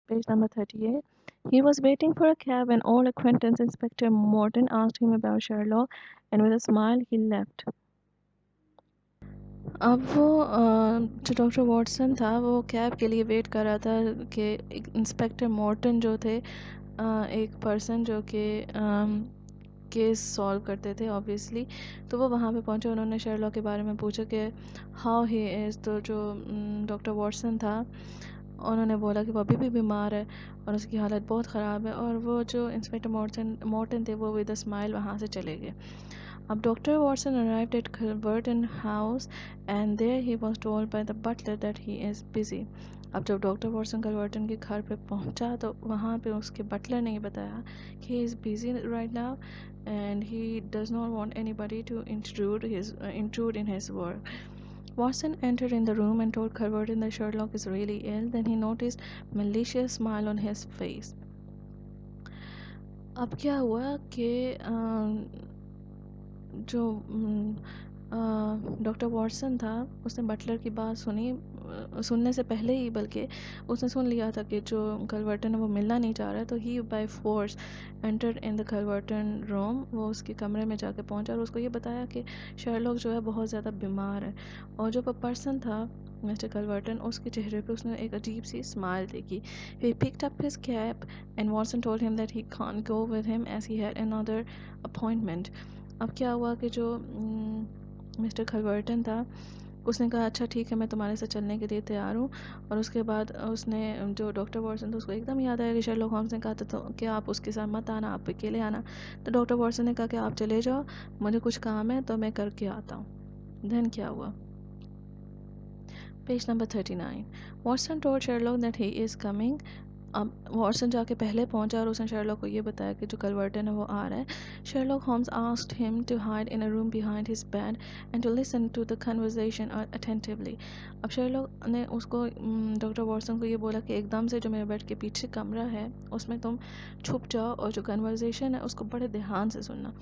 Page number 38. He was waiting for a cab when old acquaintance Inspector Morton asked him about Sherlock, and with a smile he left. अब वो जो doctor Watson था वो cab के लिए wait कर रहा था कि इंस्पेक्टर मॉर्टन जो थे एक पर्सन जो कि केस सॉल्व करते थे ऑब्वियसली। तो वो वहाँ पे पहुँचे, उन्होंने शेरलॉक के बारे में पूछा कि हाउ ही इज़। तो जो डॉक्टर वॉटसन था उन्होंने बोला कि वो अभी भी बीमार है और उसकी हालत बहुत ख़राब है, और वो जो इंस्पेक्टर मॉर्टन थे वो विद अ स्माइल वहाँ से चले गए। अब doctor Watson arrived at Culverton house and there he was told by the butler that he is busy. अब जब डॉक्टर वॉटसन कल्वर्टन के घर पे पहुंचा तो वहाँ पे उसके बटलर ने बताया कि ही is busy right now and he does not want anybody to intrude in his work. Watson entered in the room and told Culverton that Sherlock is really ill. Then he noticed malicious smile on his face. अब क्या हुआ कि जो doctor Watson था उसने Buttler की बात सुनी, सुनने से पहले ही बल्कि उसने सुन लिया था कि जो कलवर्टन है वो मिलना नहीं चाह रहा है। तो he by force entered in the Culverton room. वो उसके कमरे में जाके पहुंचा और उसको ये बताया कि शर्लॉक जो है बहुत ज़्यादा बीमार है। और जो पर्सन था मिस्टर कलवर्टन, उसके चेहरे पे उसने एक अजीब सी स्माइल देखी। He picked up his cap and Watson told him that he can't go with him as he had another appointment. अब क्या हुआ कि जो मिस्टर खलवर्टन था उसने कहा अच्छा ठीक है मैं तुम्हारे साथ चलने के लिए तैयार हूँ। और उसके बाद उसने जो डॉक्टर वॉटसन था उसको एकदम याद आया कि शर्लॉक होम्स ने कहा था तो कि आप उसके साथ मत आना, आप अकेले आना। तो डॉक्टर वॉटसन ने कहा कि आप चले जाओ, मुझे कुछ काम है तो मैं करके आता हूँ। देन क्या हुआ? Page number 39. Watson told Sherlock that he is coming. अब वॉटसन जाके पहले पहुंचा और उसने शर्लॉक को ये बताया कि जो कलवर्टन है वो आ रहा है। Sherlock Holmes asked him to hide in a room behind his bed and to listen to the conversation attentively. अब शर्लॉक ने उसको डॉक्टर वॉटसन को ये बोला कि एकदम से जो मेरे बेड के पीछे कमरा है उसमें तुम छुप जाओ और जो कन्वर्सेशन है उसको बड़े ध्यान से सुनना।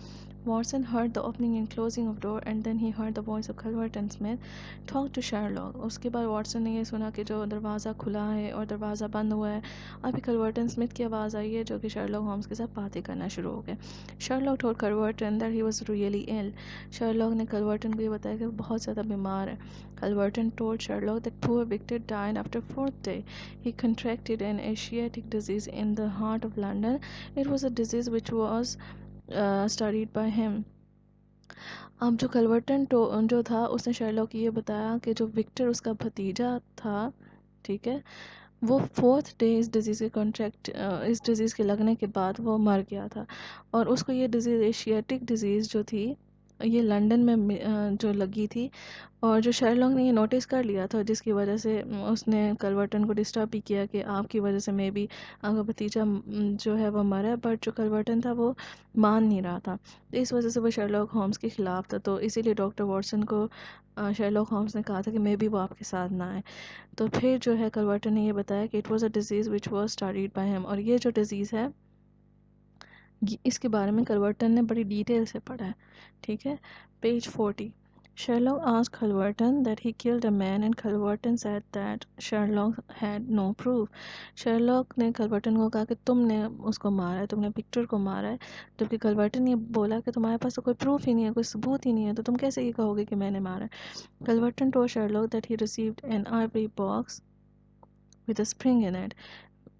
Watson heard the opening and closing of door and then he heard the voice of Culverton Smith talk to Sherlock. उसके बाद वॉटसन ने ये सुना कि जो दरवाज़ा खुला है और दरवाज़ा बंद हुआ है। अभी कलवर्टन स्मिथ की आवाज़ आई है जो कि शर्लॉक होम्स के साथ बातें करना शुरू हो गए। Sherlock told Culverton that he was really ill. Sherlock ने कलवर्टन को ये बताया कि वो बहुत ज़्यादा बीमार है। Culverton told Sherlock that poor Victor died after fourth day. He contracted an Asiatic disease in the heart of London. It was a disease which was studied by him. अब जो कलवर्टन जो था उसने शर्लॉक को ये बताया कि जो विक्टर उसका भतीजा था, ठीक है, वो फोर्थ डे इस डिज़ीज़ के कॉन्ट्रैक्ट इस डिज़ीज़ के लगने के बाद वो मर गया था। और उसको ये डिज़ीज़ एशियाटिक डिज़ीज़ जो थी ये लंदन में जो लगी थी। और जो शर्लॉक ने ये नोटिस कर लिया था जिसकी वजह से उसने कलवर्टन को डिस्टर्ब भी किया कि आपकी वजह से मे बी आपका भतीजा जो है वो मरा है। बट जो कलवर्टन था वो मान नहीं रहा था, तो इस वजह से वो शर्लॉक होम्स के ख़िलाफ़ था। तो इसीलिए डॉक्टर वॉटसन को शर्लॉक होम्स ने कहा था कि मे बी वो आपके साथ ना आए। तो फिर जो है कलवर्टन ने ये बताया कि it was a disease which was studied by him. और ये जो डिज़ीज़ है इसके बारे में कलवर्टन ने बड़ी डिटेल से पढ़ा है, ठीक है। Page 40. Sherlock asked Culverton that he killed a man and Culverton said that Sherlock had no proof. Sherlock ने Culverton को कहा कि तुमने उसको मारा है, तुमने विक्टर को मारा है, जबकि Culverton ये बोला कि तुम्हारे पास तो कोई प्रूफ ही नहीं है, कोई सबूत ही नहीं है, तो तुम कैसे ये कहोगे कि मैंने मारा है। Culverton told Sherlock that he received an ivory box with a spring in it,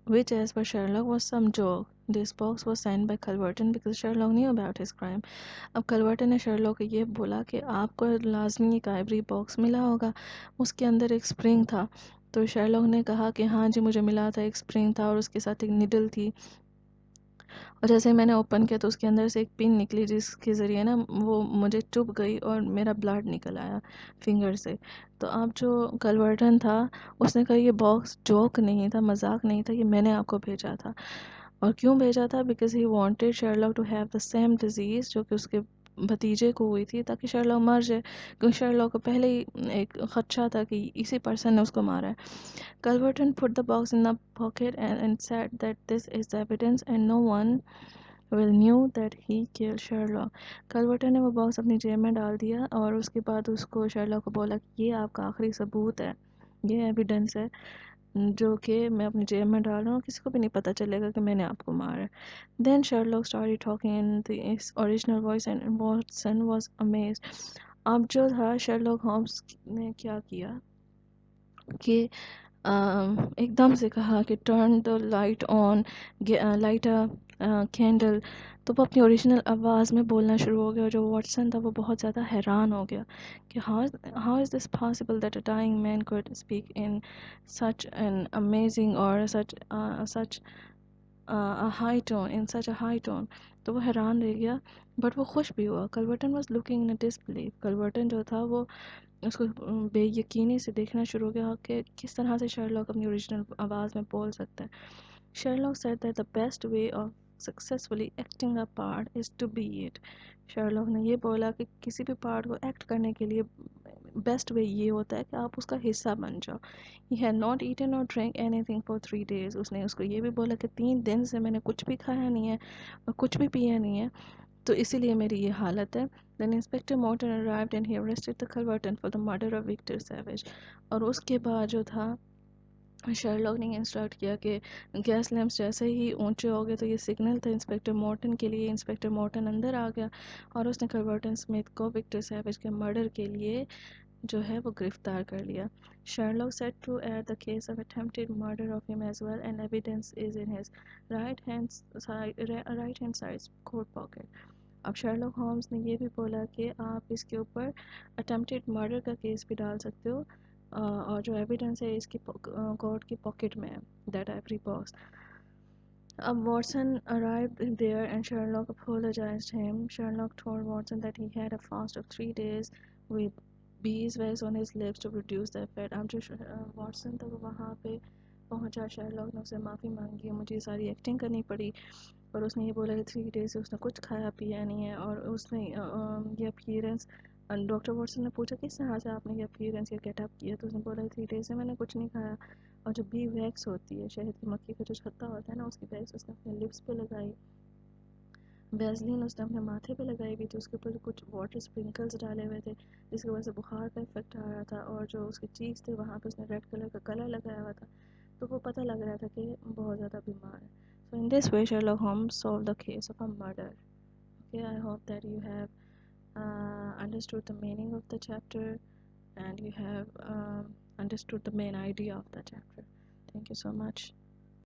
which as per Sherlock was some joke. This box was sent by Culverton because Sherlock knew about his crime. अब कलवर्टन ने Sherlock को ये बोला कि आपको लाजमी एक Ivory box मिला होगा, उसके अंदर एक स्प्रिंग था। तो शर्लॉक ने कहा कि हाँ जी मुझे मिला था, एक स्प्रिंग था और उसके साथ एक निडल थी। और जैसे ही मैंने ओपन किया तो उसके अंदर से एक पिन निकली जिसके ज़रिए ना वो मुझे चुभ गई और मेरा ब्लड निकल आया फिंगर से। तो अब जो कलवर्टन था उसने कहा ये बॉक्स जोक नहीं था, मजाक नहीं था, ये मैंने आपको भेजा था। और क्यों भेजा था? Because he wanted Sherlock to have the same disease जो कि उसके भतीजे को हुई थी, ताकि शर्लॉक मर जाए, क्योंकि शर्लॉक को पहले ही एक खदशा था कि इसी पर्सन ने उसको मारा है। Culverton put the box in the pocket and said that this is the evidence and no one will knew that he killed Sherlock. Culverton ने वो बॉक्स अपनी जेब में डाल दिया और उसके बाद उसको शर्लॉक को बोला कि ये आपका आखिरी सबूत है, ये एविडेंस है जो कि मैं अपनी जेब में डाल रहा हूँ, किसी को भी नहीं पता चलेगा कि मैंने आपको मारा है। Then Sherlock started talking in his original voice and Watson was amazed. अब जो था Sherlock Holmes ने क्या किया कि एकदम से कहा कि turn the light on, light a candle. तो वो अपनी ओरिजिनल आवाज़ में बोलना शुरू हो गया, और जो वॉटसन था वो बहुत ज़्यादा हैरान हो गया कि how is this possible that a dying man could speak in such an amazing और such high tone, in such a high tone. तो वो हैरान रह गया, बट वो खुश भी हुआ। Culverton was looking in a disbelief. Culverton जो था वो उसको बेयकीनी से देखना शुरू हो गया कि किस तरह से शर्लॉक अपनी ओरिजिनल आवाज़ में बोल सकता है। Sherlock said that the best way of successfully acting a part is to be it. Sherlock ने ये बोला कि किसी भी पार्ट को एक्ट करने के लिए बेस्ट वे ये होता है कि आप उसका हिस्सा बन जाओ। He had not eaten or drank anything for 3 days. उसने उसको ये भी बोला कि 3 दिन से मैंने कुछ भी खाया नहीं है और कुछ भी पिया नहीं है, तो इसीलिए मेरी ये हालत है। Then Inspector Morton arrived and he arrested the Culverton for the murder of Victor Savage. और उसके बाद जो था शर्लॉक ने इंस्ट्रक्ट किया कि गैस लैंप्स जैसे ही ऊंचे हो गए, तो ये सिग्नल था इंस्पेक्टर मॉर्टन के लिए। इंस्पेक्टर मॉर्टन अंदर आ गया और उसने कलवर्टन स्मिथ को विक्टर सैवेज के मर्डर के लिए जो है वो गिरफ्तार कर लिया। Sherlock set to add the case of attempted murder of him as well, and evidence is in his right hand side coat pocket. अब शर्लॉक होम्स ने ये भी बोला कि आप इसके ऊपर अटेम्प्टेड मर्डर का केस भी डाल सकते हो, और जो एविडेंस है इसकी कोर्ट की पॉकेट में है, दैट एवरी बॉक्स। अब Watson arrived there and Sherlock apologized him. Sherlock told Watson that he had a fast of 3 days with beeswax on his lips to reduce the effect. अब जो Watson था वो वहाँ पे पहुँचा, Sherlock ने उससे माफ़ी मांगी, मुझे सारी एक्टिंग करनी पड़ी, और उसने ये बोला कि 3 डेज से उसने कुछ खाया पिया नहीं है। और उसने ये अपीयरेंस, डॉक्टर वॉटसन ने पूछा किस तरह से आपने ये अपीयरेंस या गेटअप किया, तो उसने बोला 3 डेज से मैंने कुछ नहीं खाया। और जो बी वैक्स होती है, शहद की मक्खी का जो छत्ता होता है ना, उसकी वैक्स उसने अपने लिप्स पे लगाई। वैसलीन उसने अपने माथे पे लगाई हुई थी, उसके ऊपर कुछ वाटर स्प्रिंकल्स डाले हुए थे जिसकी वजह से बुखार का इफेक्ट आ रहा था। और जो उसके चीक्स थे वहाँ पे उसने रेड कलर का कलर लगाया हुआ था, तो वो पता लग रहा था कि बहुत ज़्यादा बीमार है। So in this way Sherlock Holmes solved the case of a murder. Okay, I hope that you have understood the meaning of the chapter, and you have understood the main idea of the chapter. Thank you so much.